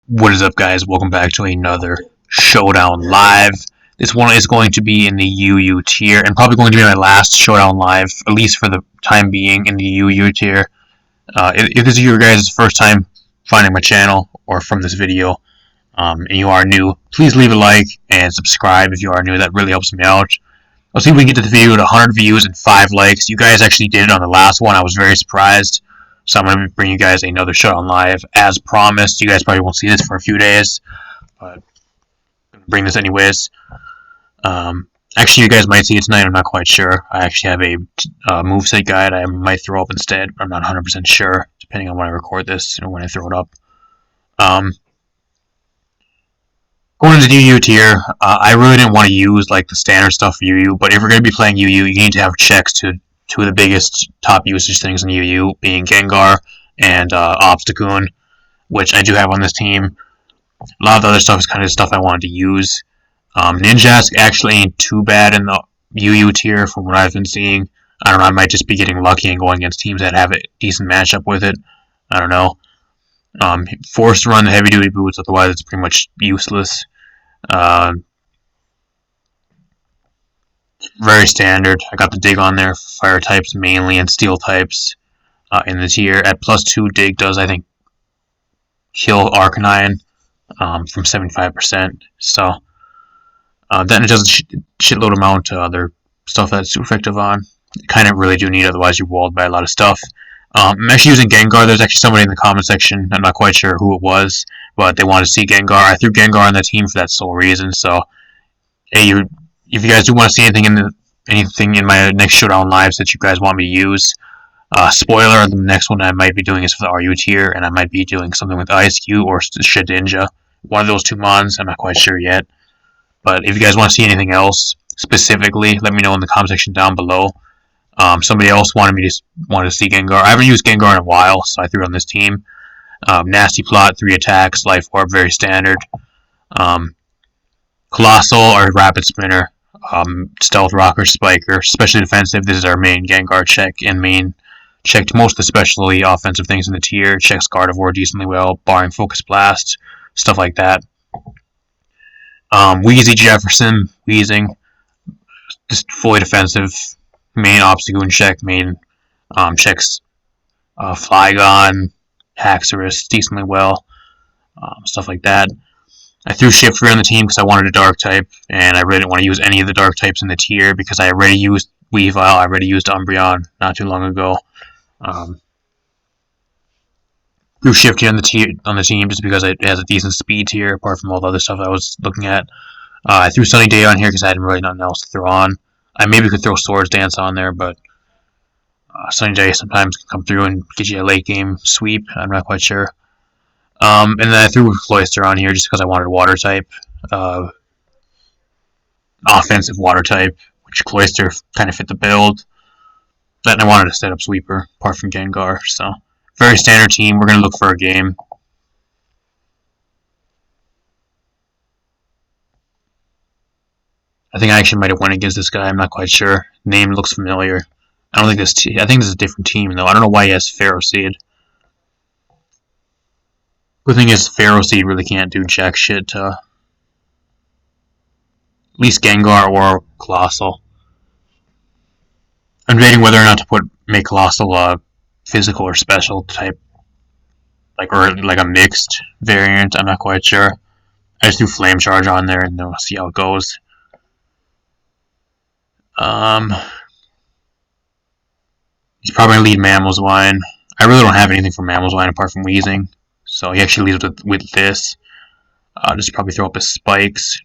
What is up, guys? Welcome back to another Showdown Live. This one is going to be in the UU tier, and probably going to be my last Showdown Live, at least for the time being, in the UU tier. If this is your guys' first time finding my channel, or from this video, and you are new, please leave a like and subscribe if you are new. That really helps me out. Let's see if we can get to the video with 100 views and 5 likes. You guys actually did it on the last one. I was very surprised. So I'm going to bring you guys another Showdown Live as promised. You guys probably won't see this for a few days, but I'm going to bring this anyways. Actually, you guys might see it tonight. I'm not quite sure. I actually have a moveset guide I might throw up instead. I'm not 100% sure, depending on when I record this and when I throw it up. Going into the UU tier, I really didn't want to use like the standard stuff for UU, but if we're going to be playing UU, you need to have checks to two of the biggest top usage things in UU, being GENGAR and obsatagoon, which I do have on this team. A lot of the other stuff is kind of stuff I wanted to use. Ninjask actually ain't too bad in the UU tier from what I've been seeing. I don't know, I might just be getting lucky and going against teams that have a decent matchup with it. I don't know. Forced to run the heavy duty boots, otherwise it's pretty much useless. Very standard. I got the dig on there, fire types mainly, and steel types in the tier. At +2, dig does, I think, kill Arcanine from 75%. So then it does a shitload amount to other stuff that's super effective on. You kind of really do need, otherwise you're walled by a lot of stuff. I'm actually using Gengar. There's actually somebody in the comment section, I'm not quite sure who it was, but they wanted to see Gengar. I threw Gengar on the team for that sole reason, so hey, if you guys do want to see anything in my next Showdown Lives that you guys want me to use, spoiler, the next one I might be doing is for the RU tier, and I might be doing something with ISQ or Shedinja. One of those two mons, I'm not quite sure yet. But if you guys want to see anything else specifically, let me know in the comment section down below. Somebody else wanted to see Gengar. I haven't used Gengar in a while, so I threw it on this team. Nasty Plot, 3 attacks, Life Orb, very standard. Colossal or Rapid Spinner, Stealth Rocker, Spiker, especially defensive. This is our main Gengar check, and main checked most especially offensive things in the tier. Checks Gardevoir decently well, barring Focus Blast, stuff like that. Wheezy Jefferson, Wheezing, just fully defensive. Main Obstagoon check, main checks Flygon, Haxorus decently well, stuff like that. I threw Shiftry on the team because I wanted a Dark type, and I really didn't want to use any of the Dark types in the tier because I already used Weavile, I already used Umbreon not too long ago. Threw Shiftry on the team just because it has a decent speed tier, apart from all the other stuff I was looking at. I threw Sunny Day on here because I had really nothing else to throw on. I maybe could throw Swords Dance on there, but Sunny Day sometimes can come through and get you a late game sweep. I'm not quite sure. And then I threw Cloyster on here just because I wanted a water type, offensive water type, which Cloyster kind of fit the build. And I wanted a setup sweeper, apart from Gengar. So, very standard team. We're going to look for a game. I think I actually might have won against this guy. I'm not quite sure. Name looks familiar. I don't think I think this is a different team though. I don't know why he has Pharaoh Seed. Good thing is Pharaoh Seed really can't do jack shit to at least Gengar or Colossal. I'm debating whether or not to make Colossal physical or special type, or like a mixed variant. I'm not quite sure. I just threw Flame Charge on there and then we'll see how it goes. He's probably going to lead Mamoswine. I really don't have anything for Mamoswine apart from Wheezing. So he actually leads with this. Just probably throw up his spikes.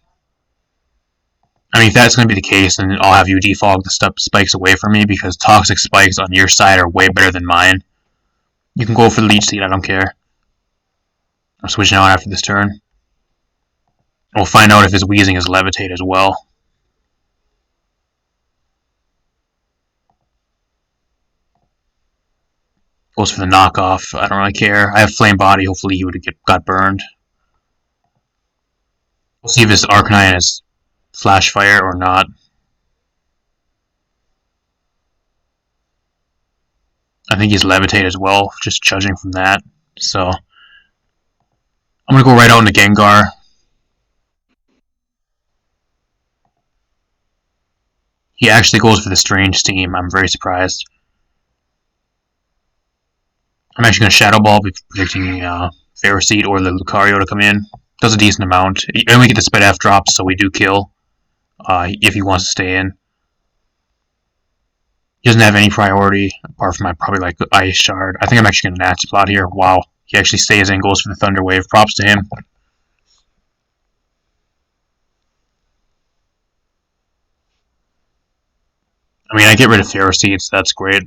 I mean, if that's going to be the case, then I'll have you defog the spikes away from me because toxic spikes on your side are way better than mine. You can go for the Leech Seed, I don't care. I'm switching out after this turn. We'll find out if his Wheezing is Levitate as well. Goes for the knockoff. I don't really care. I have Flame Body. Hopefully he would have got burned. We'll see if this Arcanine is Flash Fire or not. I think he's Levitate as well, just judging from that. So I'm gonna go right out into Gengar. He actually goes for the Strange Team. I'm very surprised. I'm actually gonna Shadow Ball, predicting Ferroseed or the Lucario to come in. Does a decent amount. And we get the Spit F drops, so we do kill if he wants to stay in. He doesn't have any priority apart from probably like the Ice Shard. I think I'm actually gonna Nasty Plot here. Wow, he actually stays in, goes for the Thunder Wave. Props to him. I mean, I get rid of Ferroseed, so that's great.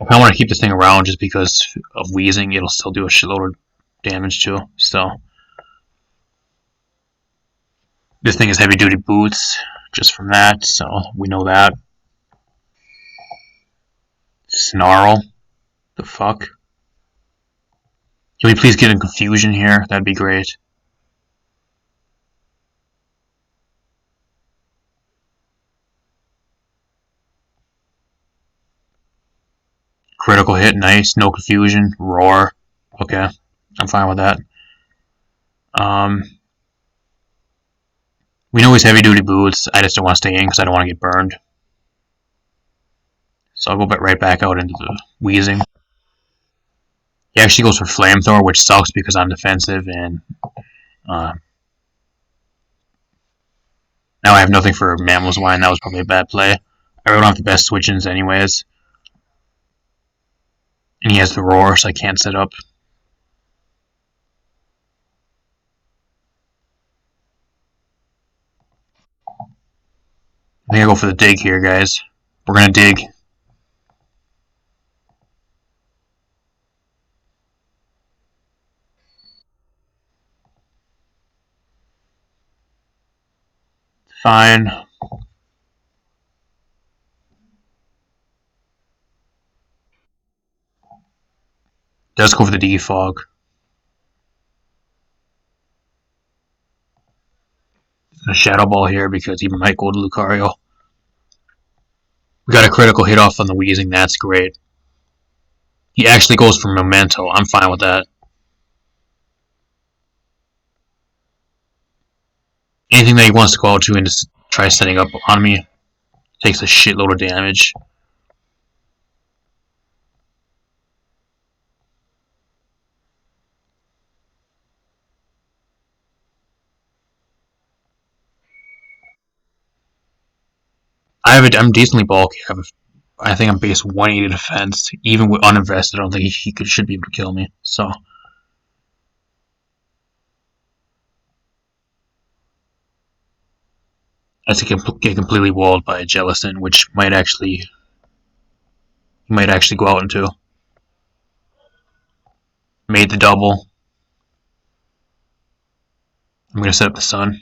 I kind of want to keep this thing around just because of Wheezing. It'll still do a shitload of damage too. So this thing is heavy duty boots just from that, so we know that. Snarl. The fuck? Can we please get in confusion here? That'd be great. Critical hit, nice. No confusion. Roar. Okay, I'm fine with that. Um, we know he's heavy duty boots. I just don't want to stay in because I don't want to get burned. So I'll go right back out into the Wheezing. He actually goes for Flamethrower, which sucks because I'm defensive, and uh, now I have nothing for Mammal's Wine. That was probably a bad play. I don't have the best switch-ins anyways. And he has the Roar, so I can't set up. I think I go for the dig here, guys. We're gonna dig. Fine. Does go for the defog. A Shadow Ball here because he might go to Lucario. We got a critical hit off on the Wheezing. That's great. He actually goes for Memento. I'm fine with that. Anything that he wants to go out to and just try setting up on me takes a shitload of damage. I'm decently bulky. I think I'm base 180 defense. Even with uninvested, I don't think should be able to kill me. So I think get completely walled by a Jellicent, which he might actually go out into. Made the double. I'm gonna set up the Sun.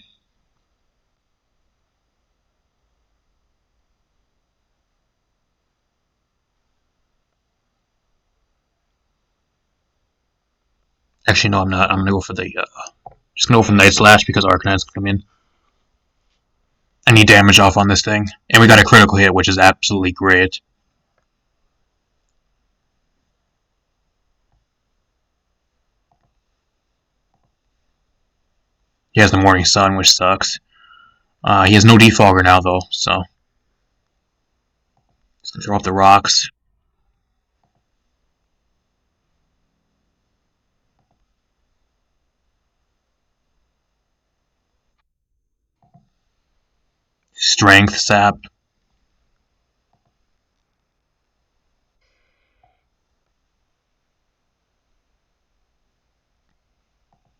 Actually, no, I'm not. I'm gonna go for the just gonna go for Night Slash because Arcanine's gonna come in. I need damage off on this thing, and we got a critical hit, which is absolutely great. He has the Morning Sun, which sucks. He has no defogger now, though, so just gonna throw up the rocks. Strength sap.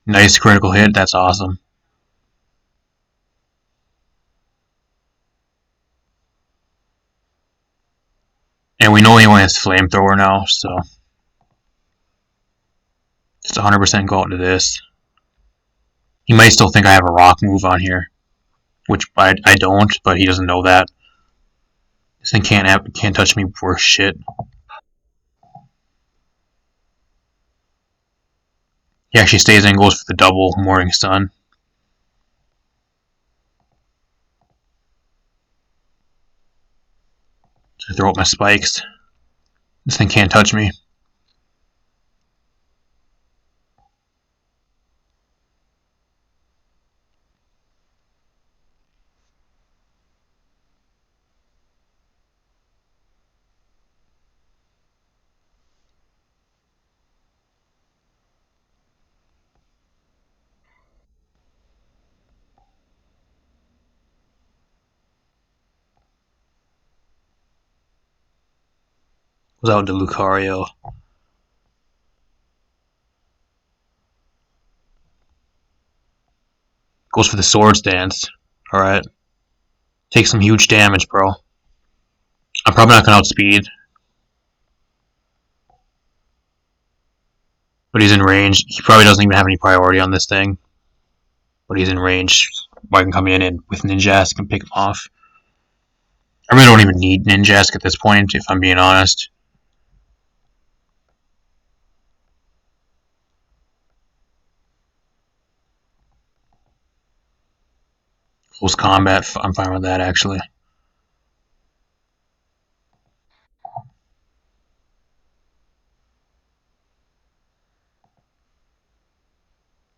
Nice critical hit. That's awesome. And we know he only has Flamethrower now, so just 100% go out into this. He might still think I have a rock move on here, which I don't, but he doesn't know that. This thing can't touch me for shit. He actually stays in and goes for the double Morning Sun. So I throw up my spikes. This thing can't touch me. Goes out to Lucario. Goes for the Swords Dance. Alright. Take some huge damage, bro. I'm probably not going to outspeed. But he's in range. He probably doesn't even have any priority on this thing. But he's in range. I can come in and with Ninjask and pick him off. I really don't even need Ninjask at this point, if I'm being honest. Close combat, I'm fine with that, actually.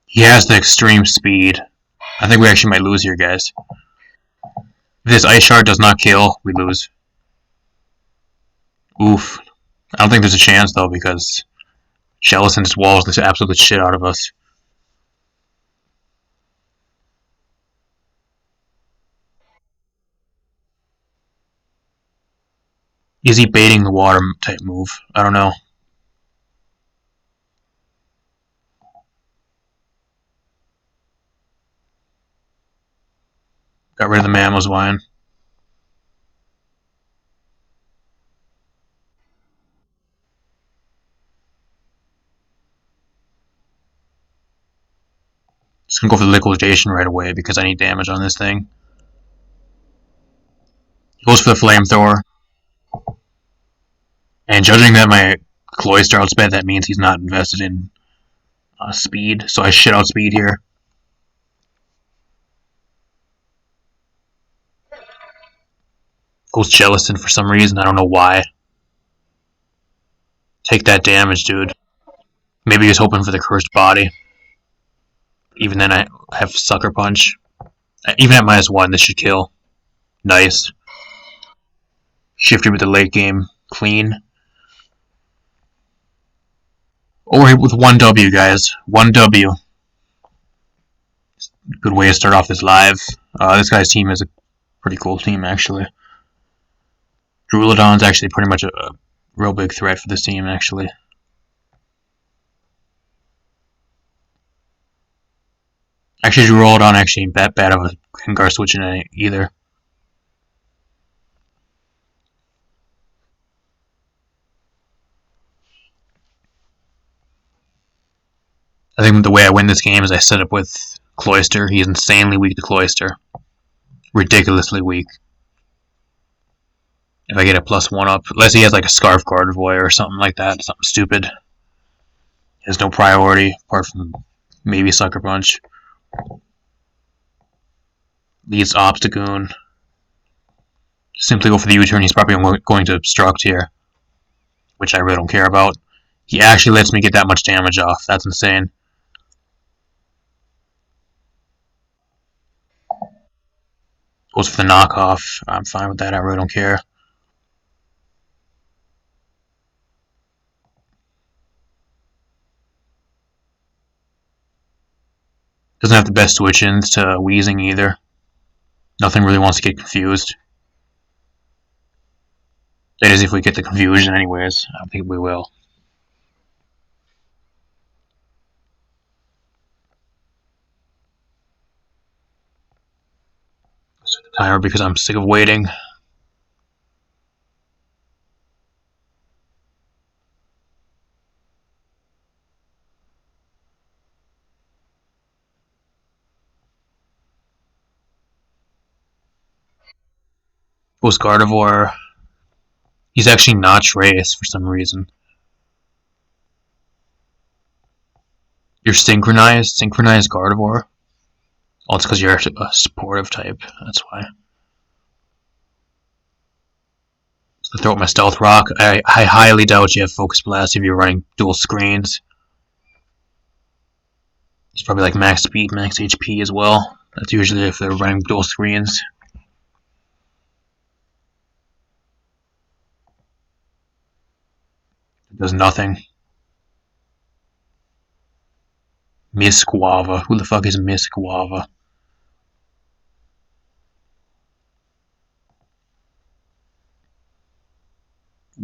He has the extreme speed. I think we actually might lose here, guys. If this Ice Shard does not kill, we lose. Oof. I don't think there's a chance, though, because Jellicent just walls the absolute shit out of us. Is he baiting the water type move? I don't know. Got rid of the Mamoswine. Just gonna go for the liquidation right away because I need damage on this thing. He goes for the flamethrower. And judging that my Cloyster outsped, that means he's not invested in speed. So I shit out speed here. Goes Jellicent for some reason. I don't know why. Take that damage, dude. Maybe he's hoping for the cursed body. Even then, I have Sucker Punch. Even at -1, this should kill. Nice. Shifted with the late game. Clean. Over with 1W, guys. 1W. Good way to start off this live. This guy's team is a pretty cool team, actually. Drulodon's actually pretty much a real big threat for this team, actually. Actually, Drulodon actually ain't that bad of a Gengar switch in either. I think the way I win this game is I set up with Cloyster. He's insanely weak to Cloyster. Ridiculously weak. If I get a +1 up, unless he has like a Scarf Gardevoir or something like that, something stupid. He has no priority apart from maybe Sucker Punch. Leads Obstagoon. Simply go for the U-turn. He's probably going to obstruct here, which I really don't care about. He actually lets me get that much damage off. That's insane. Goes for the knockoff. I'm fine with that. I really don't care. Doesn't have the best switch-ins to Wheezing either. Nothing really wants to get confused. That is, if we get the confusion anyways. I don't think we will. Set the timer because I'm sick of waiting. Goes Gardevoir. He's actually not Shreyas for some reason. You're synchronized Gardevoir? Oh, it's because you're a supportive type. That's why. Throw out my stealth rock. I highly doubt you have focus blast if you're running dual screens. It's probably like max speed, max HP as well. That's usually if they're running dual screens. It does nothing. Miss Guava. Who the fuck is Miss Guava?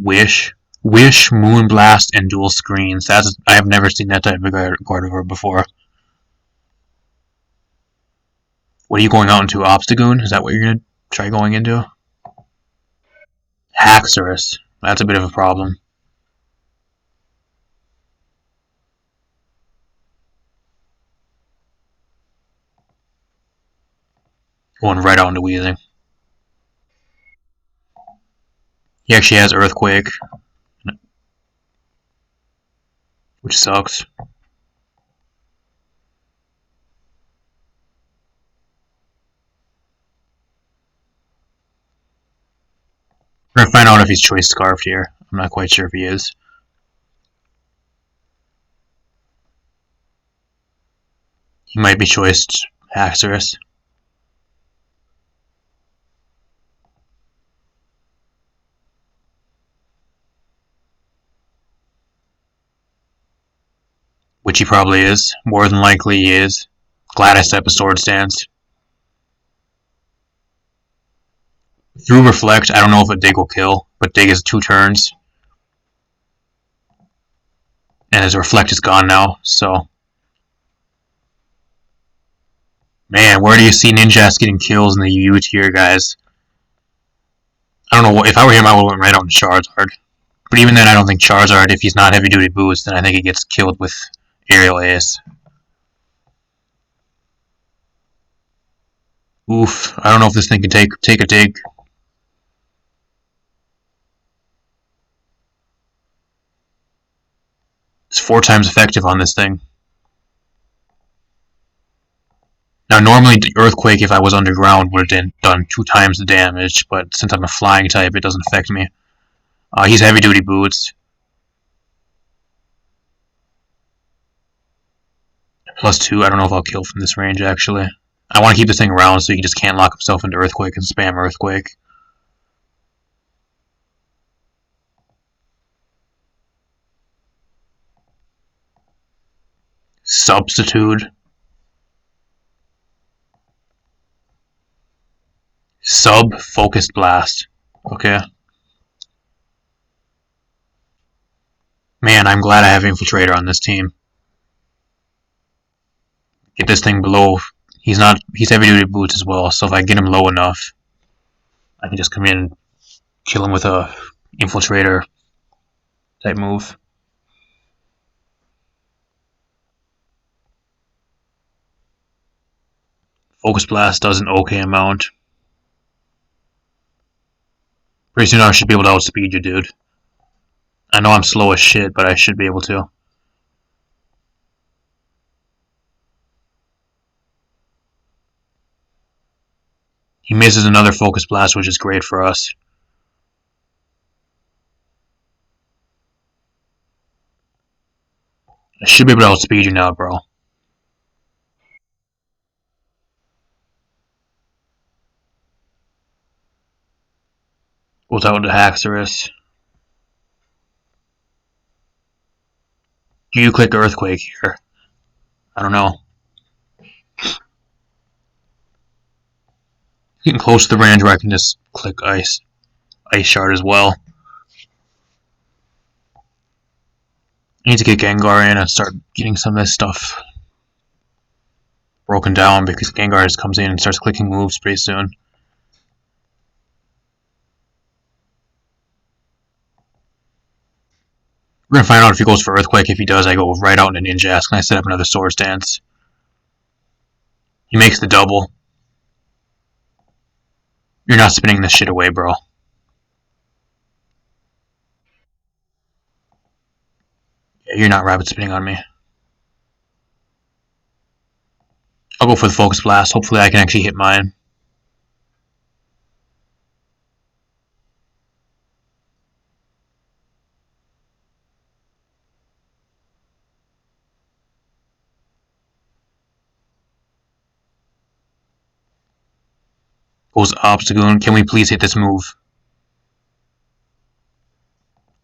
Wish. Wish, Moonblast, and dual screens. I have never seen that type of Gardevoir before. What are you going out into? Obstagoon? Is that what you're gonna try going into? Haxorus. That's a bit of a problem. Going right on to Weezing. He actually has Earthquake, which sucks. We're gonna find out if he's Choice Scarfed here. I'm not quite sure if he is. He might be choiced Haxorus. Which he probably is. More than likely he is. Gladys type of Sword Stance. Through Reflect, I don't know if a Dig will kill, but Dig is 2 turns. And his Reflect is gone now, so. Man, where do you see Ninjask getting kills in the U tier, guys? I don't know, if I were him, I would have went right on Charizard. But even then, I don't think Charizard, if he's not heavy duty boost, then I think he gets killed with Aerial Ace. Oof, I don't know if this thing can take a dig. It's 4 times effective on this thing. Now, normally Earthquake, if I was underground, would have done 2 times the damage, but since I'm a flying type, it doesn't affect me. He's heavy duty boots. +2, I don't know if I'll kill from this range, actually. I want to keep this thing around so he just can't lock himself into Earthquake and spam Earthquake. Substitute. Focused Blast. Okay. Man, I'm glad I have Infiltrator on this team. Get this thing below. He's heavy duty boots as well, so if I get him low enough, I can just come in and kill him with a Infiltrator type move. Focus Blast does an okay amount. Pretty soon I should be able to outspeed you, dude. I know I'm slow as shit, but I should be able to. He misses another Focus Blast, which is great for us. I should be able to outspeed you now, bro. Goes out into Haxorus. Do you click Earthquake here? I don't know. Getting close to the range where I can just click Ice Shard as well. I need to get Gengar in and start getting some of this stuff broken down because Gengar just comes in and starts clicking moves pretty soon. We're gonna find out if he goes for Earthquake. If he does, I go right out into Ninjask and I set up another Sword Stance. He makes the double. You're not spinning this shit away, bro. Yeah, you're not rabbit spinning on me. I'll go for the Focus Blast. Hopefully I can actually hit mine. Goes obsatagoon. Can we please hit this move?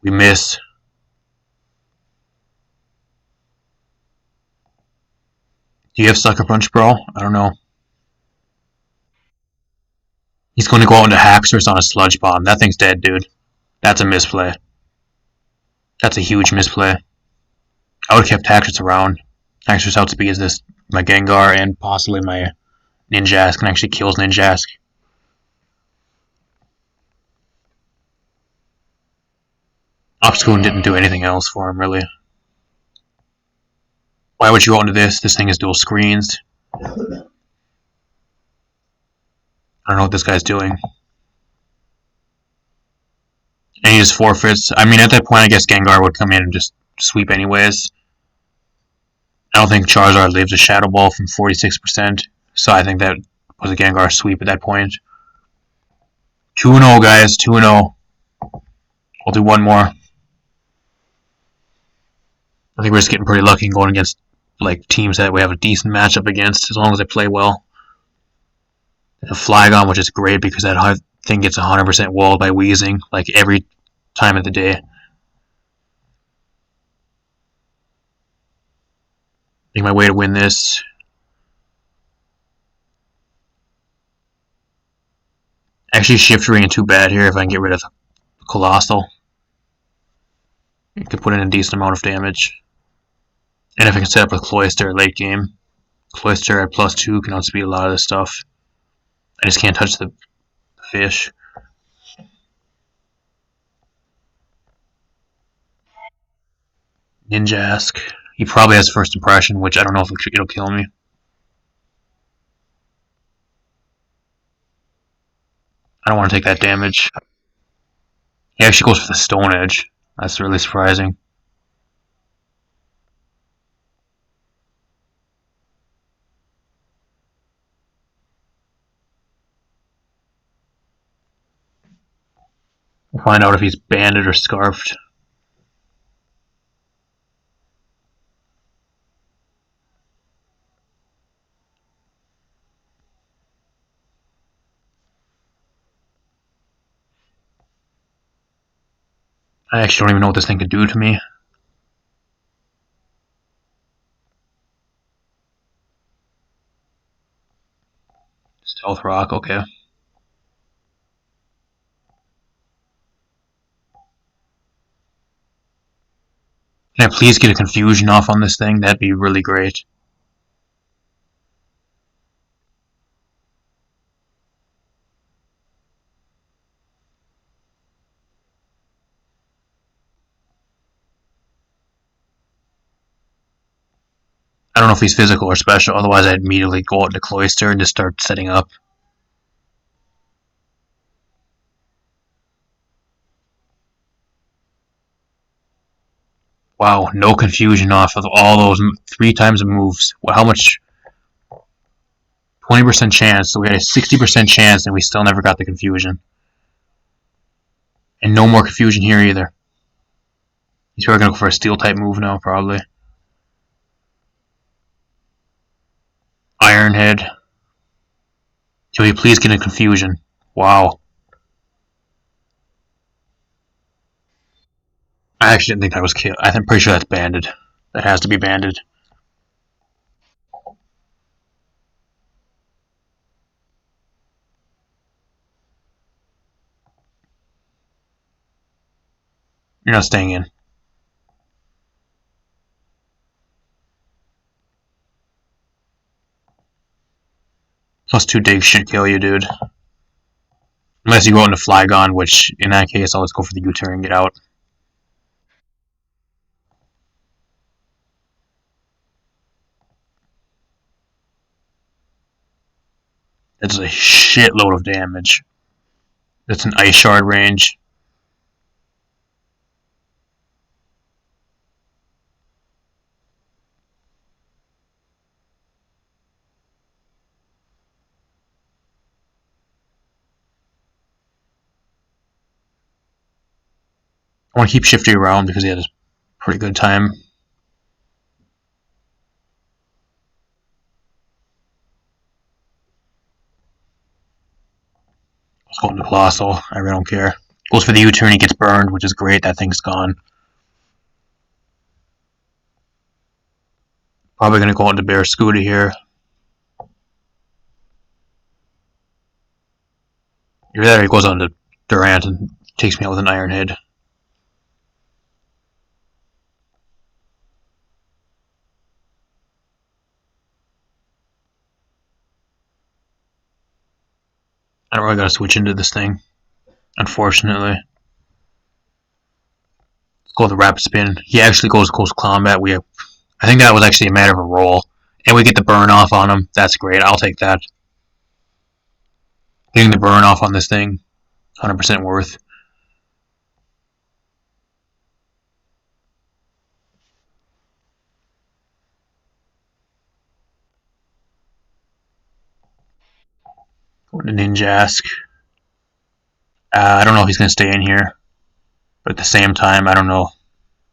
We miss. Do you have Sucker Punch, bro? I don't know. He's going to go out into Haxorus on a Sludge Bomb. That thing's dead, dude. That's a misplay. That's a huge misplay. I would have kept Haxorus around. Haxorus outspeeds this, my Gengar, and possibly my Ninjask, and actually kills Ninjask. Obstagoon didn't do anything else for him, really. Why would you go into this? This thing is dual screens. I don't know what this guy's doing. And he just forfeits. I mean, at that point, I guess Gengar would come in and just sweep anyways. I don't think Charizard leaves a Shadow Ball from 46%, so I think that was a Gengar sweep at that point. 2-0, guys. 2-0. We'll do one more. I think we're just getting pretty lucky going against like teams that we have a decent matchup against, as long as they play well. The Flygon, which is great because that thing gets 100% walled by Weezing, like every time of the day. I think my way to win this. Actually, Shift Ring ain't too bad here if I can get rid of the Colossal. You can put in a decent amount of damage. And if I can set up with Cloyster late game, Cloyster at +2 can outspeed a lot of this stuff. I just can't touch the fish. Ninjask. He probably has first impression, which I don't know if it'll kill me. I don't want to take that damage. He actually goes for the Stone Edge. That's really surprising. We'll find out if he's banded or scarfed. I actually don't even know what this thing could do to me. Stealth Rock, okay. Can I please get a confusion off on this thing? That'd be really great. I don't know if he's physical or special, otherwise I'd immediately go out into Cloyster and just start setting up. Wow, no confusion off of all those 3 times of moves. How much? 20% chance, so we had a 60% chance and we still never got the confusion. And no more confusion here either. He's probably going to go for a steel type move now, probably. Iron Head. Can we please get a confusion? Wow. I actually didn't think that was killed. I'm pretty sure that's banded. That has to be banded. You're not staying in. +2 dig should kill you, dude. Unless you go into Flygon, which in that case, I'll just go for the U-turn and get out. That's a shitload of damage. That's an Ice Shard range. I want to keep Shifty around because he had a pretty good time. Go into Colossal. I really don't care. Goes for the U-turn, he gets burned, which is great. That thing's gone. Probably going to go into Barracuda here. Either that or he goes on to Durant and takes me out with an Iron Head. I don't really got to switch into this thing, unfortunately. Let's go with the Rapid Spin. He actually goes close combat. I think that was actually a matter of a roll. And we get the burn off on him. That's great. I'll take that. Getting the burn off on this thing, 100% worth. Going to Ninjask. I don't know if he's going to stay in here. But at the same time, I don't know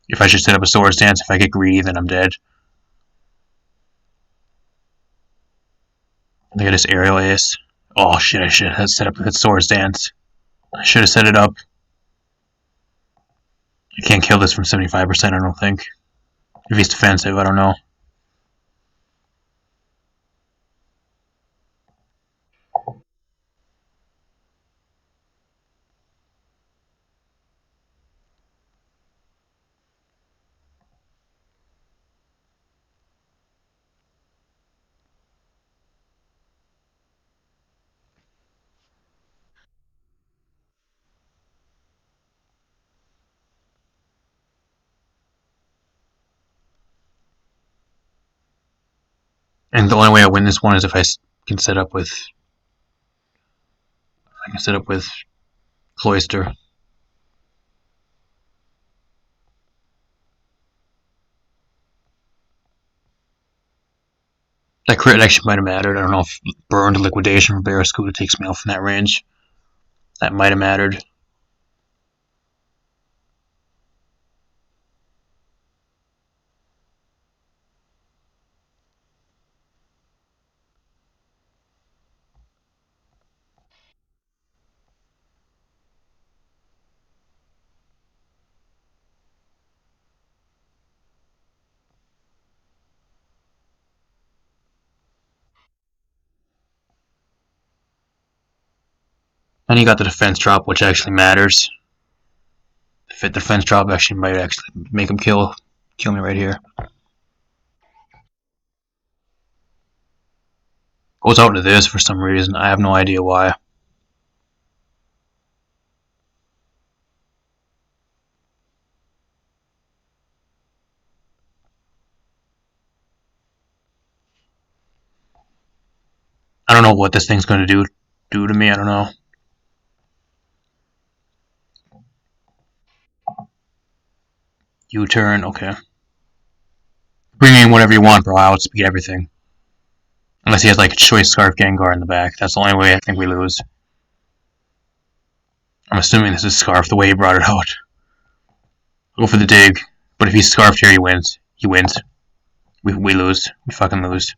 if I should set up a Sword Stance. If I get greedy, then I'm dead. I think I just Aerial Ace. Oh shit, I should have set up that Sword Stance. I should have set it up. I can't kill this from 75%, I don't think. If he's defensive, I don't know. And the only way I win this one is if I can set up with... Cloister. That crit actually might have mattered. I don't know if Burned Liquidation from Barracuda takes me out from that range. That might have mattered. And he got the defense drop, which actually matters. The defense drop actually might actually make him kill me right here. Goes out to this for some reason. I have no idea why. I don't know what this thing's going to do to me. I don't know. U-turn, okay. Bring in whatever you want, bro. I'll outspeed everything. Unless he has like a choice Scarf Gengar in the back. That's the only way I think we lose. I'm assuming this is Scarf the way he brought it out. Go for the dig. But if he's Scarfed here, he wins. He wins. We lose. We fucking lose.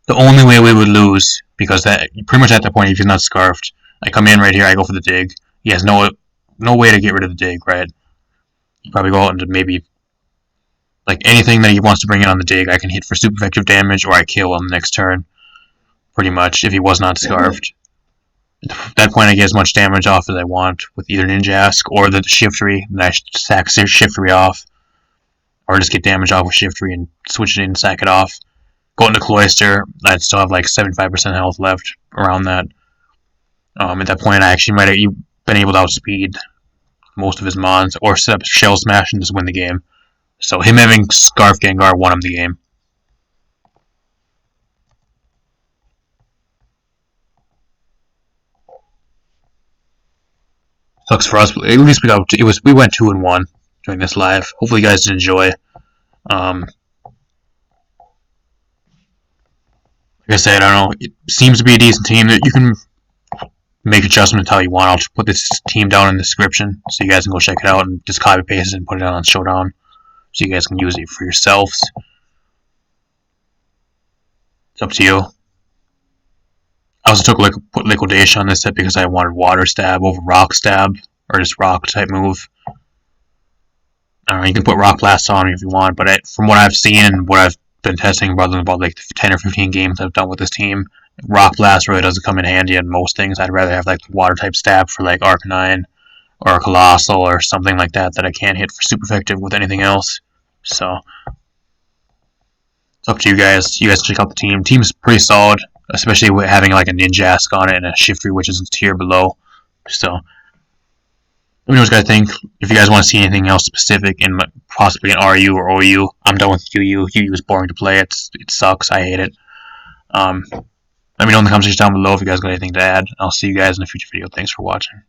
The only way we would lose, because that pretty much at that point, if he's not Scarfed, I come in right here, I go for the dig. He has no way to get rid of the dig, right? You probably go out into maybe like anything that he wants to bring in on the dig, I can hit for super effective damage, or I kill on the next turn. Pretty much, if he was not Scarfed. At that point, I get as much damage off as I want with either Ninjask or the Shiftry, and I sack Shiftry off. Or just get damage off with Shiftry and switch it in and sack it off. Go into Cloister, I'd still have like 75% health left around that. At that point, I actually might have been able to outspeed most of his mons, or set up Shell Smash and just win the game. So him having Scarf Gengar won him the game. Sucks for us, but at least we went 2-1 during this live. Hopefully you guys did enjoy. Like I said, I don't know. It seems to be a decent team that you can make adjustments how you want. I'll just put this team down in the description so you guys can go check it out and just copy paste it and put it on Showdown so you guys can use it for yourselves. It's up to you. I also put liquidation on this set because I wanted water stab over rock stab, or just rock type move. You can put rock blast on if you want, but from what I've seen and what I've been testing, about like 10 or 15 games I've done with this team, rock blast really doesn't come in handy in most things. I'd rather have like water type stab for like Arcanine or a Colossal or something like that I can't hit for super effective with anything else. So it's up to you guys. You guys check out the team. Team's pretty solid, especially with having like a Ninjask on it and a Shiftry, which is a tier below. So let me know what you guys think. If you guys want to see anything else specific in possibly an RU or OU, I'm done with UU. UU is boring to play. It sucks. I hate it. Let me know in the comment section down below if you guys got anything to add. I'll see you guys in a future video. Thanks for watching.